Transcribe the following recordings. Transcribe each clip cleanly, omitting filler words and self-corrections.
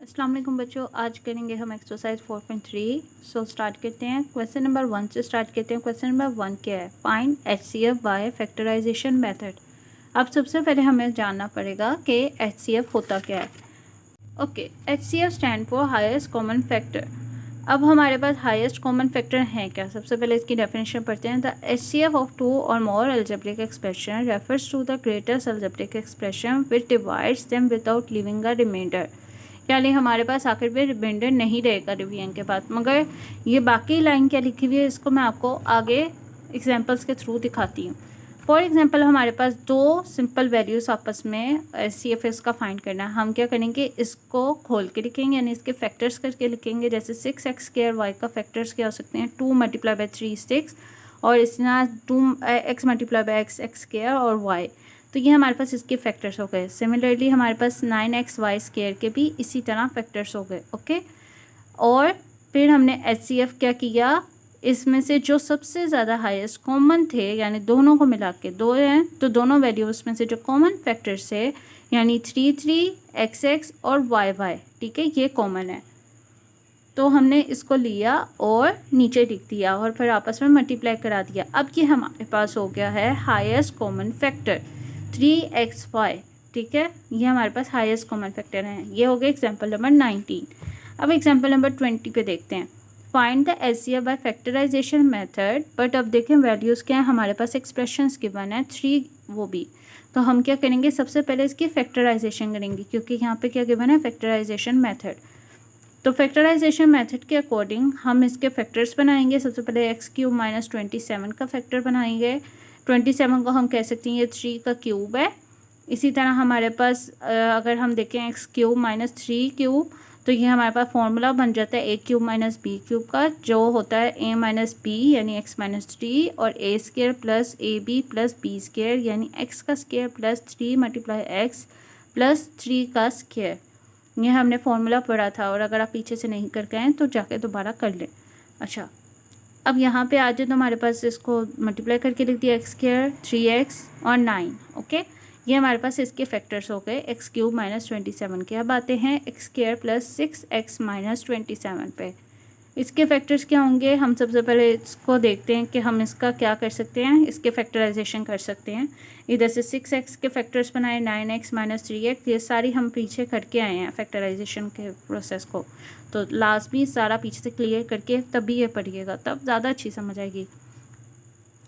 अस्सलाम वालेकुम बच्चों, आज करेंगे हम एक्सरसाइज 4.3। सो स्टार्ट करते हैं। क्वेश्चन नंबर 1 से स्टार्ट करते हैं। क्वेश्चन नंबर 1 क्या है? Find HCF by factorisation method. अब सबसे पहले हमें जानना पड़ेगा कि HCF होता क्या है। Okay, HCF stand for highest common factor. अब हमारे पास हाईएस्ट कॉमन फैक्टर हैं क्या? सबसे पहले इसकी डेफिनेशन पढ़ते हैं। The HCF of two or more algebraic expression refers to the greatest algebraic expression which divides them without leaving a remainder. यानी हमारे पास आखिर में रिमाइंडर नहीं रहेगा डिवीजन के बाद। मगर ये बाकी लाइन क्या लिखी हुई है, इसको मैं आपको आगे एग्जांपल्स के थ्रू दिखाती हूँ। फॉर एग्जांपल हमारे पास दो सिंपल वैल्यूज़ आपस में CFS का फाइंड करना है। हम क्या करेंगे, इसको खोल के लिखेंगे, यानी इसके फैक्टर्स करके लिखेंगे। जैसे 6x² y का फैक्टर्स क्या हो सकते हैं? 2 × 3 6, और इस तरह 2x × x² और y। तो ये हमारे पास इसके फैक्टर्स हो गए। सिमिलरली हमारे पास 9xy² के भी इसी तरह फैक्टर्स हो गए। ओके, और फिर हमने HCF क्या किया, इसमें से जो सबसे ज़्यादा हाईएस्ट कॉमन थे, यानी दोनों को मिला के दो हैं, तो दोनों वैल्यूज़ में से जो कॉमन फैक्टर्स थे यानी 3 3 XX और YY, ठीक है, ये कॉमन है। तो हमने इसको लिया और नीचे लिख दिया और फिर आपस में मल्टीप्लाई करा दिया। अब ये हमारे पास हो गया है हाईएस्ट कॉमन फैक्टर 3xy, ठीक है, ये हमारे पास हाईएस्ट कॉमन फैक्टर हैं। ये हो गया एग्जांपल नंबर 19। अब एग्जांपल नंबर 20 पे देखते हैं। Find the HCF by factorisation method. But अब देखें वैल्यूज़ क्या है, हमारे पास एक्सप्रेशंस गिवन है 3 वो भी। तो हम क्या करेंगे, सबसे पहले इसकी फैक्टराइजेशन करेंगे, क्योंकि यहाँ पे क्या गिवन है, फैक्टराइजेशन मेथड। तो फैक्टराइजेशन मेथड के अकॉर्डिंग हम इसके फैक्टर्स बनाएंगे। सबसे पहले x³ - 27 का फैक्टर बनाएंगे। 27 को हम कह सकते हैं ये 3 का क्यूब है। इसी तरह हमारे पास अगर हम देखें x³ - 3³ तो ये हमारे पास फॉर्मूला बन जाता है a³ - b³ का, जो होता है a - b यानी x - 3 और a² + ab + b² यानी x का स्क्वायर प्लस 3 × x प्लस 3 का स्क्वायर। ये हमने फॉर्मूला पढ़ा था, और अगर आप पीछे से नहीं कर गए तो जाके दोबारा कर लें। अच्छा, अब यहाँ पे आ जाए तो हमारे पास इसको मल्टीप्लाई करके लिख दिया x² 3x और 9। ओके, ये हमारे पास इसके फैक्टर्स हो गए x³ - 27 के। अब आते हैं x² + 6x - 27 पे। इसके फैक्टर्स क्या होंगे, हम सबसे पहले इसको देखते हैं कि हम इसका क्या कर सकते हैं, इसके फैक्टराइजेशन कर सकते हैं। इधर से 6x के फैक्टर्स बनाए, 9x - 3x, ये सारी हम पीछे करके आए हैं फैक्टराइजेशन के प्रोसेस को। तो लास्ट भी सारा पीछे से क्लियर करके तभी ये पढ़िएगा, तब ज़्यादा अच्छी समझ आएगी।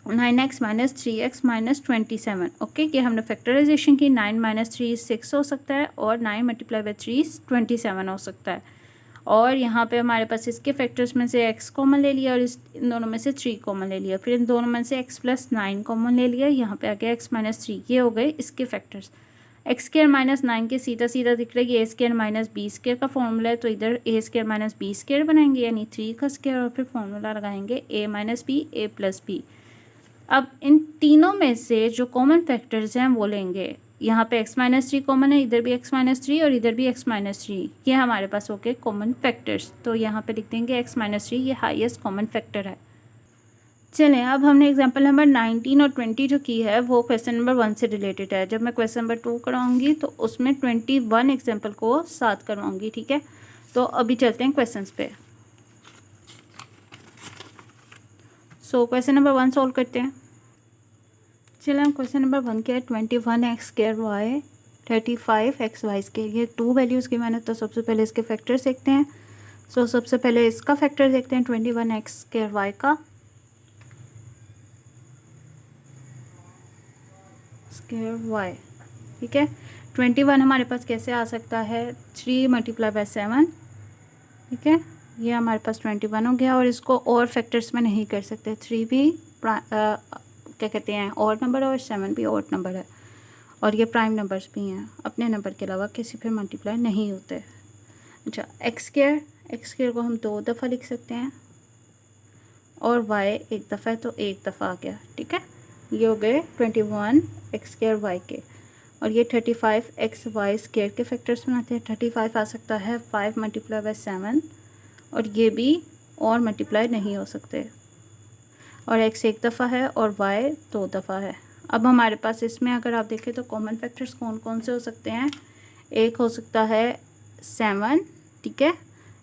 9x - 3x - 27। ओके, ये हमने फैक्टराइजेशन की। 9 - 3 6 हो सकता है, और 9 × 3 27 हो सकता है। और यहाँ पे हमारे पास इसके फैक्टर्स में से x कॉमन ले लिया, और इन दोनों में से 3 कॉमन ले लिया। फिर इन दोनों में से x + 9 कॉमन ले लिया। यहाँ पे आ गया x - 3। ये हो गए इसके फैक्टर्स। x² - 9 के सीधा सीधा दिख रहा है कि a² - b² का फॉर्मूला है, तो इधर a² - b² बनाएंगे, यानी 3 का स्क्वायर, और फिर फॉर्मूला लगाएंगे a - b a + b। अब इन तीनों में से जो कॉमन फैक्टर्स हैं वो लेंगे। यहाँ पे x - 3 कॉमन है, इधर भी x - 3 और इधर भी x - 3, ये हमारे पास हो गए कॉमन फैक्टर्स। तो यहाँ पे लिख देंगे x - 3 ये हाईएस्ट कॉमन फैक्टर है। चलें, अब हमने एग्जांपल नंबर 19 और 20 जो की है वो क्वेश्चन नंबर 1 से रिलेटेड है। जब मैं क्वेश्चन नंबर 2 करवाऊँगी तो उसमें 21 एग्जाम्पल को साथ करवाऊँगी, ठीक है। तो अभी चलते हैं क्वेश्चन पे। सो क्वेश्चन नंबर 1 सॉल्व करते हैं। चलिए हम क्वेश्चन नंबर 1 के 21x² y 35xy², ये 2 वैल्यूज़ की मैंने। तो सबसे पहले इसके फैक्टर्स देखते हैं। सो सबसे पहले इसका फैक्टर देखते हैं 21x² y का स्क्वायर y, ठीक है। 21 हमारे पास कैसे आ सकता है, 3 × 7, ठीक है, ये हमारे पास 21 हो गया। और इसको और फैक्टर्स में नहीं कर सकते। 3 भी क्या कहते हैं ऑड नंबर है, और 7 भी ऑड नंबर है, और ये प्राइम नंबर्स भी हैं, अपने नंबर के अलावा किसी पे मल्टीप्लाई नहीं होते। अच्छा, x² को हम 2 दफ़ा लिख सकते हैं, और y एक दफ़ा है तो एक दफ़ा आ गया, ठीक है। ये हो गए 21x² y के, और ये 35xy² के फैक्टर्स बनाते हैं। 35 आ सकता है 5 × 7, और ये भी और मल्टीप्लाई नहीं हो सकते, और x एक दफ़ा है और y 2 दफ़ा है। अब हमारे पास इसमें अगर आप देखें तो कॉमन फैक्टर्स कौन कौन से हो सकते हैं। एक हो सकता है 7, ठीक है,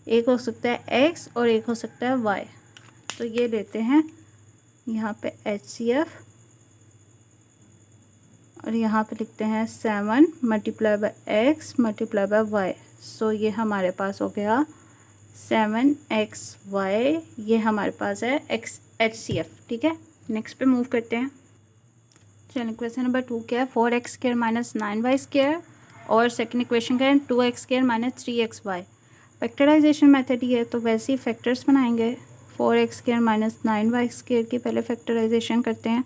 एक हो सकता है x और एक हो सकता है y। तो ये लेते हैं यहाँ पे HCF और यहाँ पे लिखते हैं 7 multiply by x multiply by y। सो ये हमारे पास हो गया 7xy, ये हमारे पास है HCF। ठीक है, नेक्स्ट पे मूव करते हैं। चलिए क्वेश्चन नंबर 2 क्या है, 4x² माइनस 9y² और सेकंड इक्वेशन का है 2x² minus 3xy। Factorisation method ही है तो वैसे ही फैक्टर्स बनाएंगे। 4x² माइनस 9y² की पहले फैक्टराइजेशन करते हैं।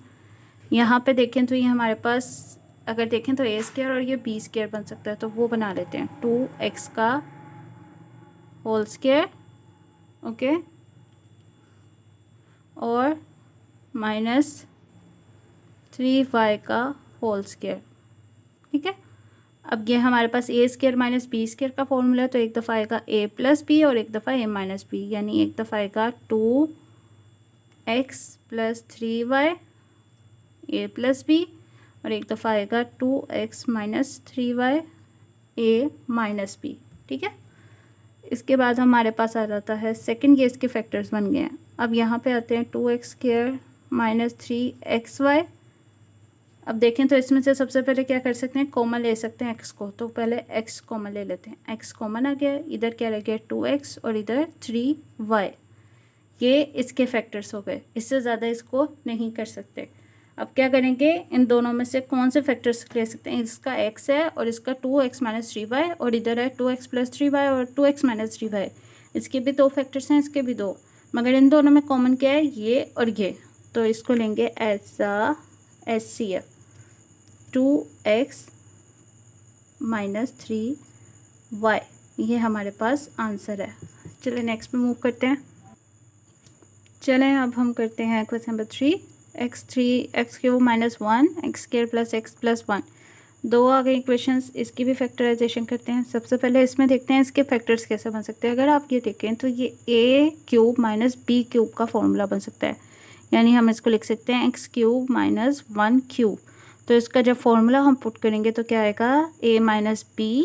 यहाँ पे देखें तो ये हमारे पास अगर देखें तो a² और ये b² बन सकता है, तो वो बना लेते हैं 2x का होल स्क्वायर, ओके, और माइनस 3y का होल स्क्वायर। ठीक है, अब ये हमारे पास a² माइनस b² का फॉर्मूला है, तो एक दफ़ा आएगा a प्लस बी और एक दफ़ा a माइनस बी, यानी एक दफ़ा आएगा 2x plus 3y a plus B और एक दफ़ा आएगा 2x minus 3y a minus B. ठीक है, इसके बाद हमारे पास आ जाता है सेकंड केस के फैक्टर्स बन गए हैं। अब यहाँ पे आते हैं 2x² माइनस 3xy। अब देखें तो इसमें से सबसे पहले क्या कर सकते हैं, कॉमन ले सकते हैं x को, तो पहले x कॉमन ले लेते हैं। x कॉमन आ गया, इधर क्या रह गया 2x और इधर 3y। ये इसके फैक्टर्स हो गए, इससे ज़्यादा इसको नहीं कर सकते। अब क्या करेंगे, इन दोनों में से कौन से फैक्टर्स ले सकते हैं, इसका x है और इसका 2x माइनस 3y और इधर है 2x प्लस 3y और 2x माइनस 3y। इसके भी दो फैक्टर्स हैं, इसके भी दो, मगर इन दोनों में कॉमन क्या है, ये और ये, तो इसको लेंगे as a HCF 2x minus 3y। ये हमारे पास आंसर है। चलिए नेक्स्ट पे मूव करते हैं। चलें अब हम करते हैं question number 3, x³ minus 1 x² plus x plus 1। दो आ गए इक्वेशंस, इसकी भी फैक्टराइजेशन करते हैं। सबसे पहले इसमें देखते हैं इसके फैक्टर्स कैसे बन सकते हैं। अगर आप ये देखें तो ये a³ माइनस b³ का फॉर्मूला बन सकता है, यानी हम इसको लिख सकते हैं x³ माइनस 1³। तो इसका जब फॉर्मूला हम पुट करेंगे तो क्या आएगा, a माइनस b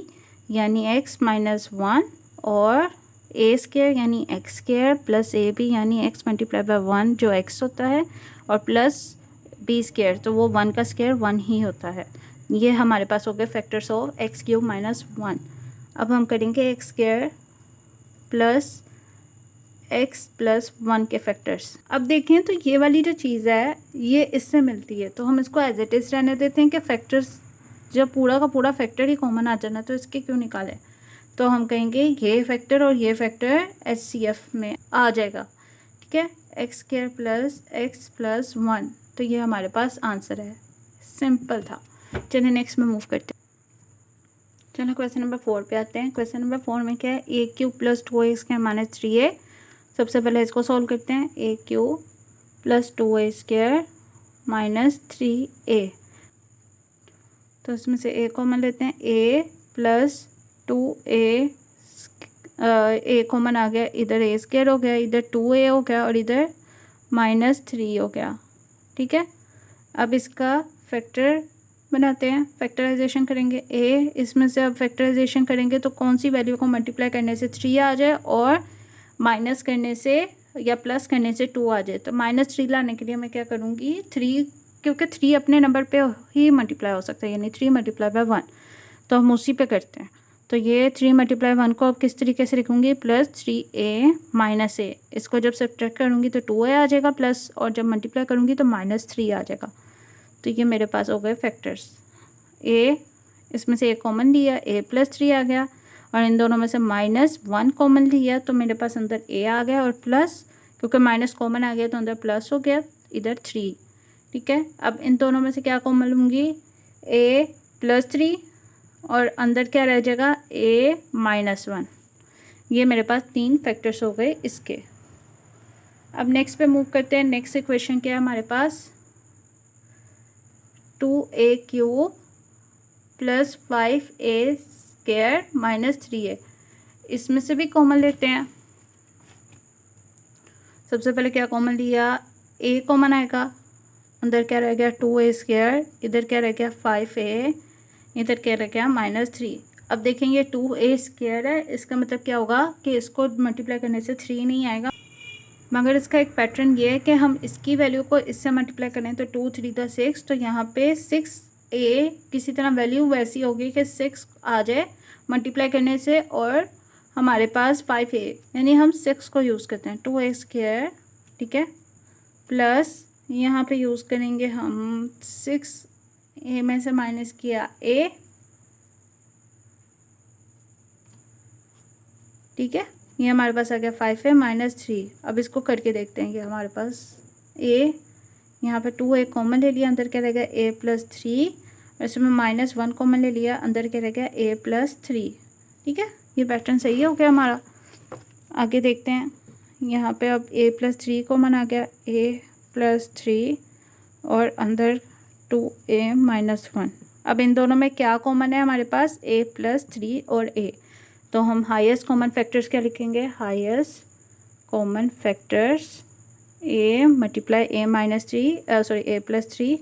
यानी x माइनस 1 और a² यानी x² प्लस ab यानी x मल्टीप्लाई बाय 1 जो x होता है और प्लस b² तो वो 1 का स्क्वायर 1 ही होता है। ये हमारे पास हो गए फैक्टर्स ऑफ x³ माइनस 1। अब हम करेंगे x² प्लस x प्लस 1 के फैक्टर्स। अब देखें तो ये वाली जो चीज़ है ये इससे मिलती है, तो हम इसको एज इट इज़ रहने देते हैं कि फैक्टर्स जब पूरा का पूरा फैक्टर ही कॉमन आ जाना तो इसके क्यों निकालें। तो हम कहेंगे ये फैक्टर और ये फैक्टर HCF में आ जाएगा। ठीक है, x² प्लस x प्लस 1, तो ये हमारे पास आंसर है। सिंपल था। चलिए नेक्स्ट में मूव करते हैं। चलो क्वेश्चन नंबर 4 पे आते हैं। क्वेश्चन नंबर 4 में क्या है, a³ plus 2x² minus 3a। सबसे पहले इसको सॉल्व करते हैं, a³ plus 2a² minus 3a। तो इसमें से a कॉमन लेते हैं, a plus 2a, a common आ गया, इधर a² हो गया, इधर 2a हो गया और इधर माइनस 3 हो गया। ठीक है, अब इसका फैक्टर बनाते हैं, फैक्टराइजेशन करेंगे। a इसमें से अब फैक्टराइजेशन करेंगे तो कौन सी वैल्यू को मल्टीप्लाई करने से 3 आ जाए और माइनस करने से या प्लस करने से 2 आ जाए। तो माइनस 3 लाने के लिए मैं क्या करूँगी, 3, क्योंकि 3 अपने नंबर पे ही मल्टीप्लाई हो सकता है, यानी 3 मल्टीप्लाई बाय 1, तो हम उसी पे करते हैं। तो ये 3 मल्टीप्लाई 1 को अब किस तरीके से लिखूँगी, प्लस 3a माइनस a। इसको जब सब्ट्रैक्ट करूँगी तो 2a आ जाएगा प्लस, और जब मल्टीप्लाई करूँगी तो माइनस 3 आ जाएगा। तो ये मेरे पास हो गए फैक्टर्स। a इसमें से a कॉमन लिया, a प्लस 3 आ गया, और इन दोनों में से माइनस 1 कॉमन लिया तो मेरे पास अंदर a आ गया, और प्लस क्योंकि माइनस कॉमन आ गया तो अंदर प्लस हो गया, इधर 3। ठीक है, अब इन दोनों में से क्या कॉमन लूँगी, a प्लस 3 और अंदर क्या रह जाएगा, a माइनस 1। ये मेरे पास 3 फैक्टर्स हो गए इसके। अब नेक्स्ट पे मूव करते हैं। नेक्स्ट इक्वेशन क्या है हमारे पास, 2a³ plus 5a² minus 3a। इसमें से भी कॉमन लेते हैं। सबसे पहले क्या कॉमन लिया, a कॉमन आएगा, अंदर क्या रह गया 2a², इधर क्या रह गया 5a, इधर क्या रह गया माइनस 3। अब देखेंगे 2a² है, इसका मतलब क्या होगा कि इसको मल्टीप्लाई करने से 3 नहीं आएगा, मगर इसका एक पैटर्न ये है कि हम इसकी वैल्यू को इससे मल्टीप्लाई करें तो 2 3 × 6, तो यहाँ पे 6a किसी तरह वैल्यू वैसी होगी कि 6 आ जाए मल्टीप्लाई करने से, और हमारे पास 5a, यानी हम 6 को यूज़ करते हैं 2a², ठीक है, प्लस यहाँ पे यूज़ करेंगे हम 6a में से माइनस किया a, ठीक है, ये हमारे पास आ गया 5 है -3। अब इसको करके देखते हैं कि हमारे पास a, यहाँ पे 2a कॉमन ले लिया, अंदर क्या रह गया a + 3, और इसमें -1 कॉमन ले लिया, अंदर क्या रह गया a + 3, ठीक है, ये पैटर्न सही हो गया हमारा। आगे देखते हैं, यहाँ पे अब a + 3 कॉमन आ गया, a + 3 और अंदर 2a - 1। अब इन दोनों में क्या कॉमन है हमारे पास, a + 3 और a, तो हम हाईएस्ट कॉमन फैक्टर्स क्या लिखेंगे, highest common factors a × a + 3,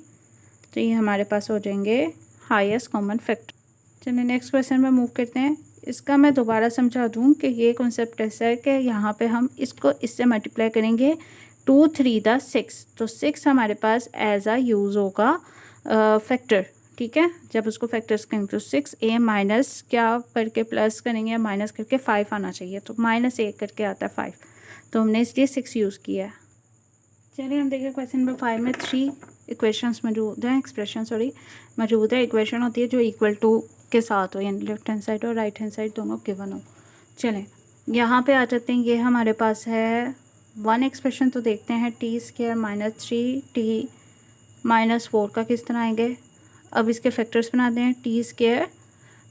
तो ये हमारे पास हो जाएंगे हाईएस्ट कॉमन फैक्टर। चलिए नेक्स्ट क्वेश्चन में मूव करते हैं। इसका मैं दोबारा समझा दूँ कि ये कॉन्सेप्ट ऐसा है कि यहाँ पे हम इसको इससे मल्टीप्लाई करेंगे 2 3 × 6, तो 6 हमारे पास एज आ यूज़ होगा फैक्टर, ठीक है, जब उसको फैक्टर्स करेंगे तो 6a माइनस क्या करके प्लस करेंगे, माइनस करके 5 आना चाहिए, तो -1 करके आता है 5, तो हमने इसलिए 6 यूज़ किया है। चलिए हम देखें क्वेश्चन नंबर 5 में 3 इक्वेशंस मौजूद हैं, मौजूद है। इक्वेशन होती है जो इक्वल टू के साथ हो, यानी लेफ्ट हैंड साइड और राइट हैंड साइड दोनों गिवन हो। चलें यहाँ पे आ जाते हैं, ये हमारे पास है 1 एक्सप्रेशन, तो देखते हैं t² -3t -4 का किस तरह आएंगे। अब इसके फैक्टर्स बनाते हैं, t²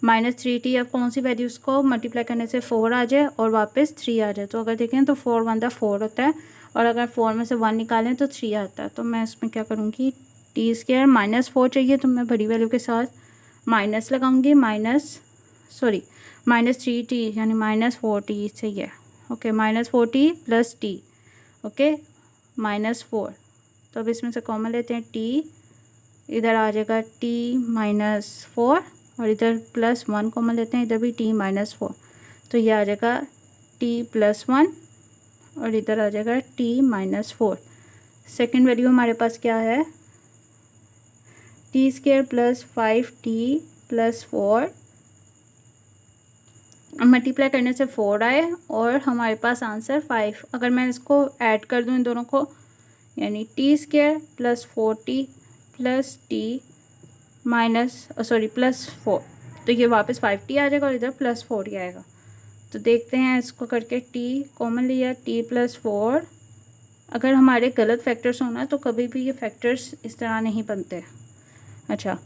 -3t, अब कौन सी वैल्यूज़ को मल्टीप्लाई करने से 4 आ जाए और वापस 3 आ जाए, तो अगर देखें तो 4 × 1 = 4 होता है, और अगर 4 में से 1 निकालें तो 3 आता है। तो मैं इसमें क्या करूँगी, t² -4 चाहिए तो मैं बड़ी वैल्यू के साथ माइनस लगाऊंगी, -3t यानी -4t चाहिए, ओके, -4t + t, ओके, -4, तो अब इसमें से कॉमन लेते हैं t, इधर आ जाएगा t -4 और इधर +1 कॉमन लेते हैं, इधर भी t -4, तो ये आ जाएगा t + 1 और इधर आ जाएगा t -4। सेकेंड वैल्यू हमारे पास क्या है, t² + 5t + 4, मल्टीप्लाई करने से 4 आए और हमारे पास आंसर 5। अगर मैं इसको ऐड कर दूं इन दोनों को, यानी t² + 4t + t +4, तो ये वापस 5t आ जाएगा और इधर +4 ही आएगा। तो देखते हैं इसको करके, t कॉमन लिया, t + 4, अगर हमारे गलत फैक्टर्स होना तो कभी भी ये फैक्टर्स इस तरह नहीं बनते। अच्छा,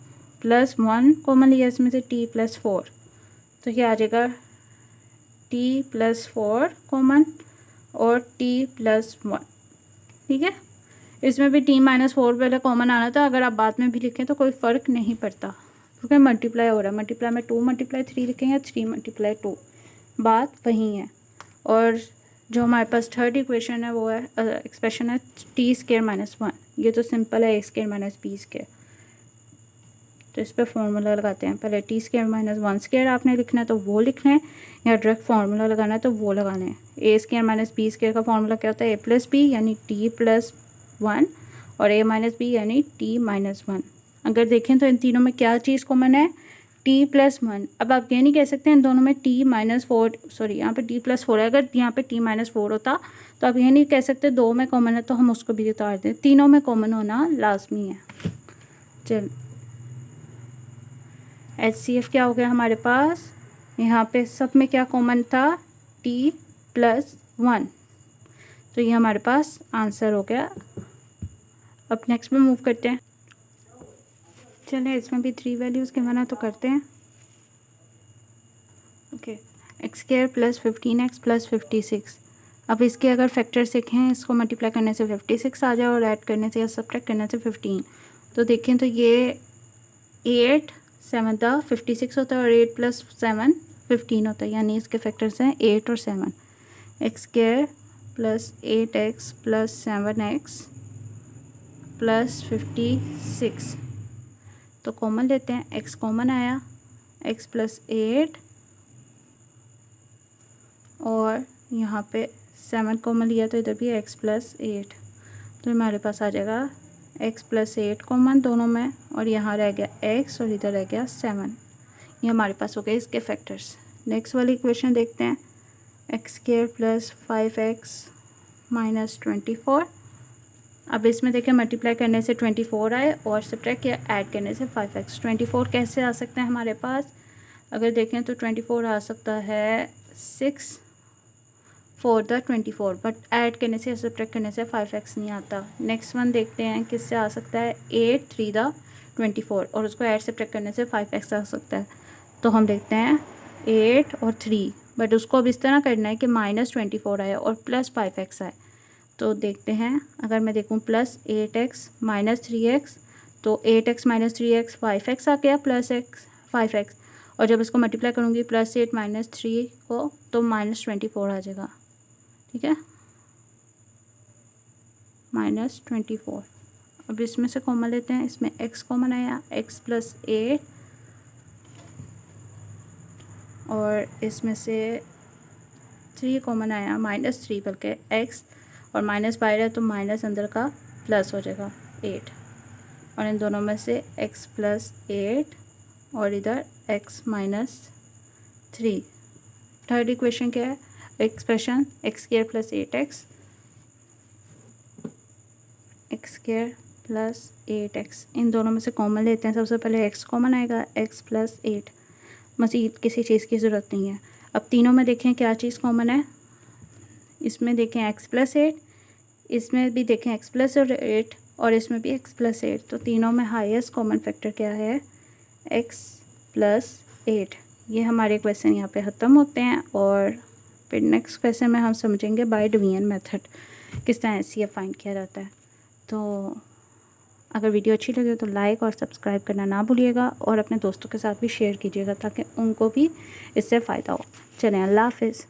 +1 कॉमन लिया इसमें से, t + 4, तो ये आ जाएगा t + 4 कॉमन और t + 1, ठीक है, इसमें भी t -4 पहले कॉमन आना था, अगर आप बाद में भी लिखें तो कोई फ़र्क नहीं पड़ता क्योंकि मल्टीप्लाई हो रहा है, मल्टीप्लाई में 2 × 3 लिखें या 3 × 2, बात वही है। और जो हमारे पास थर्ड इक्वेशन है वो है एक्सप्रेशन है t² -1, ये तो सिंपल है, a² - b², तो इस पर फॉर्मूला लगाते हैं। पहले t² - 1² आपने लिखना है तो वो लिखना है, या डायरेक्ट फार्मूला लगाना है तो वो लगाना है। a² - b² का फार्मूला क्या होता है, a + b यानी t + 1 और a - b यानी t - 1। अगर देखें तो इन तीनों में क्या चीज़ कॉमन है, t + 1। अब आप ये नहीं कह सकते इन दोनों में t -4, सॉरी यहाँ पे t + 4 है, अगर यहाँ पे t -4 होता तो आप ये नहीं कह सकते 2 में कॉमन है तो हम उसको भी उतार दें, तीनों में कॉमन होना लाजमी है। चल HCF क्या हो गया हमारे पास, यहाँ पे सब में क्या कॉमन था, t + 1, तो ये हमारे पास आंसर हो गया। अब नेक्स्ट में मूव करते हैं। चलिए इसमें भी 3 वैल्यूज़ के मना तो करते हैं, ओके, x² + 15x + 56। अब इसके अगर फैक्टर्स देखें, इसको मल्टीप्लाई करने से 56 आ जाए और ऐड करने से या सब्ट्रैक्ट करने से 15, तो देखें तो ये 8 7 था 56 होता है और 8 + 7 15 होता है, यानी इसके फैक्टर्स हैं 8 और 7। x² + 8x + 7x + 56, तो कॉमन लेते हैं, x कॉमन आया, एक्स प्लस 8 और यहाँ पे 7 कॉमन लिया तो इधर भी एक्स प्लस 8, तो हमारे पास आ जाएगा एक्स प्लस 8 कॉमन दोनों में, और यहाँ रह गया एक्स और इधर रह गया 7। ये हमारे पास हो गए इसके फैक्टर्स। नेक्स्ट वाली इक्वेशन देखते हैं, x square plus 5x minus 24। अब इसमें देखिए मल्टीप्लाई करने से 24 आए और सब्ट्रैक्ट किया ऐड करने से 5x। 24 कैसे आ सकते हैं हमारे पास, अगर देखें तो 24 आ सकता है 6 4 द 24, बट ऐड करने से सब्ट्रैक्ट करने से 5x नहीं आता। नेक्स्ट वन देखते हैं किससे आ सकता है, 8 3 द 24 और उसको ऐड सब्ट्रैक्ट करने से 5x आ सकता है। तो हम देखते हैं 8 और 3, बट उसको अब इस तरह करना है कि -24 आए और प्लस 5x आए। तो देखते हैं, अगर मैं देखूं प्लस 8x माइनस 3x, तो 8x माइनस 3x 5x आ गया प्लस x 5x, और जब इसको मल्टीप्लाई करूँगी प्लस 8 माइनस 3 को तो -24 आ जाएगा। ठीक है, -24। अब इसमें से कॉमन लेते हैं, इसमें x कॉमन आया, x प्लस 8, और इसमें से 3 कॉमन आया -3, बल्कि x और माइनस बाहर है तो माइनस अंदर का प्लस हो जाएगा 8, और इन दोनों में से x प्लस 8 और इधर x माइनस 3। थर्ड इक्वेशन क्या है, expression x square plus 8x, x square plus 8x, इन दोनों में से कॉमन लेते हैं। सबसे पहले x कॉमन आएगा, x प्लस 8, मज़ीद किसी चीज़ की ज़रूरत नहीं है। अब तीनों में देखें क्या चीज़ कॉमन है, इसमें देखें x प्लस 8, इसमें भी देखें x प्लस 8 और इसमें भी x प्लस 8, तो तीनों में हाईएस्ट कॉमन फैक्टर क्या है, x प्लस 8। ये हमारे क्वेश्चन यहाँ पे ख़त्म होते हैं, और फिर नेक्स्ट क्वेश्चन में हम समझेंगे बाय डिवीजन मेथड किस तरह HCF फाइंड किया जाता है। तो अगर वीडियो अच्छी लगे तो लाइक और सब्सक्राइब करना ना भूलिएगा, और अपने दोस्तों के साथ भी शेयर कीजिएगा ताकि उनको भी इससे फ़ायदा हो। चलें, अल्लाह हाफिज़।